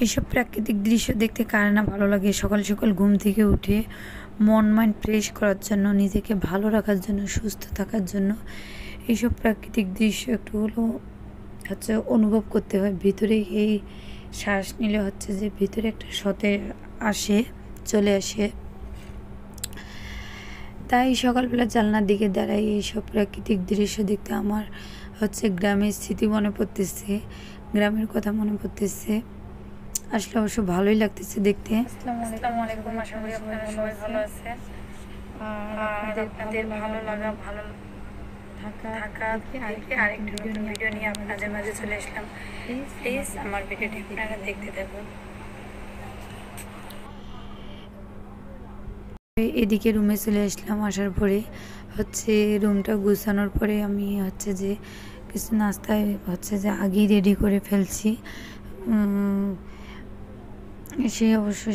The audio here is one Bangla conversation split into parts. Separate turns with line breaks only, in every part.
এসব প্রাকৃতিক দৃশ্য দেখতে কার না ভালো লাগে। সকাল সকাল ঘুম থেকে উঠে মন মাইন্ড ফ্রেশ করার জন্য, নিজেকে ভালো রাখার জন্য, সুস্থ থাকার জন্য এইসব প্রাকৃতিক দৃশ্য একটু হলেও অনুভব করতে হয়। ভিতরে এই শ্বাস নিলে যে ভিতরে একটা সতেজ চলে আসে। তাই সকালবেলা জানলার দিকে দাঁড়াই এইসব প্রাকৃতিক দৃশ্য দেখতে আমার গ্রামের স্মৃতি মনে পড়তেছে, গ্রামের কথা মনে পড়তেছে। আসলে অবশ্য ভালোই লাগতেছে দেখতে।
আসসালামু আলাইকুম, আশা করি আপনারা সবাই ভালো আছেন। আর আপনাদের ভালো লাগা, ভালো থাকা থেকে আরেকটা নতুন ভিডিও নিয়ে আপনাদের মাঝে চলে আসলাম। প্লিজ আমার ভিডিওটি আপনারা দেখতে থাকুন।
এদিকে রুমে চলে আসলাম। আসার পরে রুমটা গুছানোর পরে আমি যে কিছু নাস্তায় আগেই রেডি করে ফেলছি।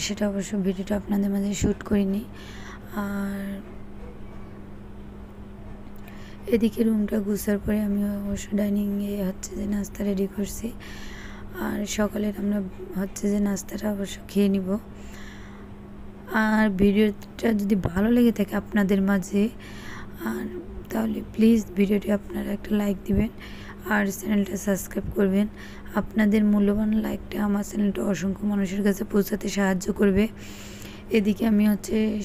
সেটা অবশ্য ভিডিওটা আপনাদের মাঝে শ্যুট করিনি। আর এদিকে রুমটা গুছার পরে আমি অবশ্য ডাইনিংয়ে যে নাস্তা রেডি করছি। আর সকালের আমরা যে নাস্তাটা অবশ্য খেয়ে নিব। আর ভিডিওটা যদি ভালো লেগে থাকে আপনাদের মাঝে তাহলে প্লিজ ভিডিওটি আপনারা একটা লাইক দিবেন আর চ্যানেলটা সাবস্ক্রাইব করবেন। আপনাদের মূল্যবান লাইকটা আমার চ্যানেলটা অসংখ্য মানুষের কাছে পৌঁছাতে সাহায্য করবে। এদিকে আমি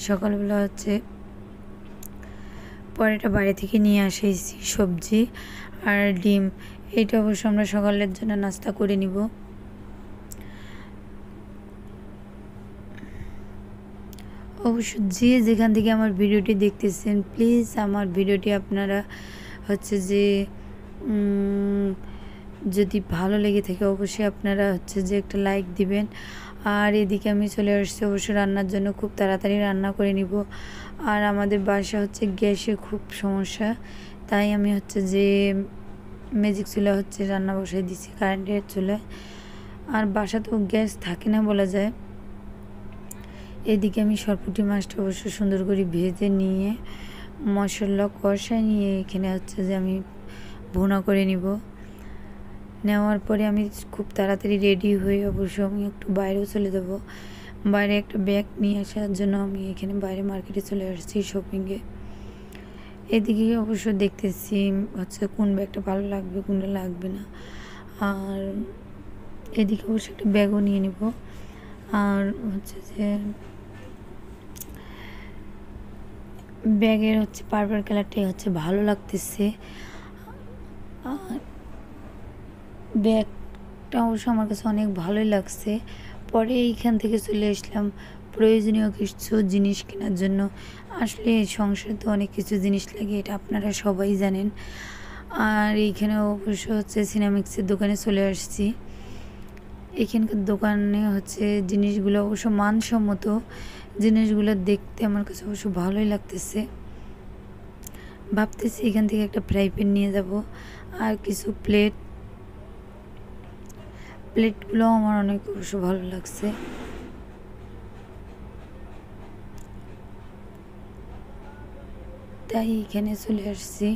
সকালবেলা পরেটা বাইরে থেকে নিয়ে আসেছি, সবজি আর ডিম। এইটা অবশ্য আমরা সকালের জন্য নাস্তা করে নিব। অবশ্য যে যেখান থেকে আমার ভিডিওটি দেখতেছেন, প্লিজ আমার ভিডিওটি আপনারা যদি ভালো লেগে থাকে অবশ্যই আপনারা যে একটা লাইক দিবেন। আর এদিকে আমি চলে আসছি অবশ্য রান্নার জন্য, খুব তাড়াতাড়ি রান্না করে নিব। আর আমাদের বাসা গ্যাসের খুব সমস্যা, তাই আমি যে ম্যাজিক চুলা রান্না বসাই দিছি, কারেন্টের চুলায়। আর বাসা তো গ্যাস থাকে না বলা যায়। এদিকে আমি সরপুঁটি মাছটা অবশ্য সুন্দর করে ভেজে নিয়ে মশলা কষায় নিয়ে এখানে যে আমি ভুনা করে নিব। নেওয়ার পরে আমি খুব তাড়াতাড়ি রেডি হয়ে অবশ্য আমি একটু বাইরেও চলে যাব। বাইরে একটা ব্যাগ নিয়ে আসার জন্য আমি এখানে বাইরে মার্কেটে চলে আসছি শপিংয়ে। এদিকে অবশ্য দেখতেছি কোন ব্যাগটা ভালো লাগবে, কোনটা লাগবে না। আর এদিকে অবশ্য একটা ব্যাগও নিয়ে নিব। আর যে ব্যাগের পার্পল কালারটাই ভালো লাগতেছে। আর ব্যাগটা অবশ্য আমার কাছে অনেক ভালোই লাগছে। পরে এইখান থেকে চলে আসলাম প্রয়োজনীয় কিছু জিনিস কেনার জন্য। আসলে সংসারে তো অনেক কিছু জিনিস লাগে, এটা আপনারা সবাই জানেন। আর এইখানে অবশ্য সিনেমিক্সের দোকানে চলে আসছি। এখানকার দোকানে জিনিসগুলো অবশ্য মানসম্মত, জিনিসগুলো দেখতে আমার কাছে অবশ্য ভালোই লাগতেছে। ভাবতেছি এখান থেকে একটা ফ্রাই প্যান নিয়ে যাব আর কিছু প্লেটগুলো আমার অনেক অবশ্য ভালো লাগছে। তাই এখানে চলে আসছি।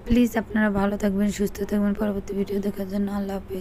প্লিজ আপনারা ভালো থাকবেন, সুস্থ থাকবেন। পরবর্তী ভিডিও দেখার জন্য আল্লাহ হাফেজ।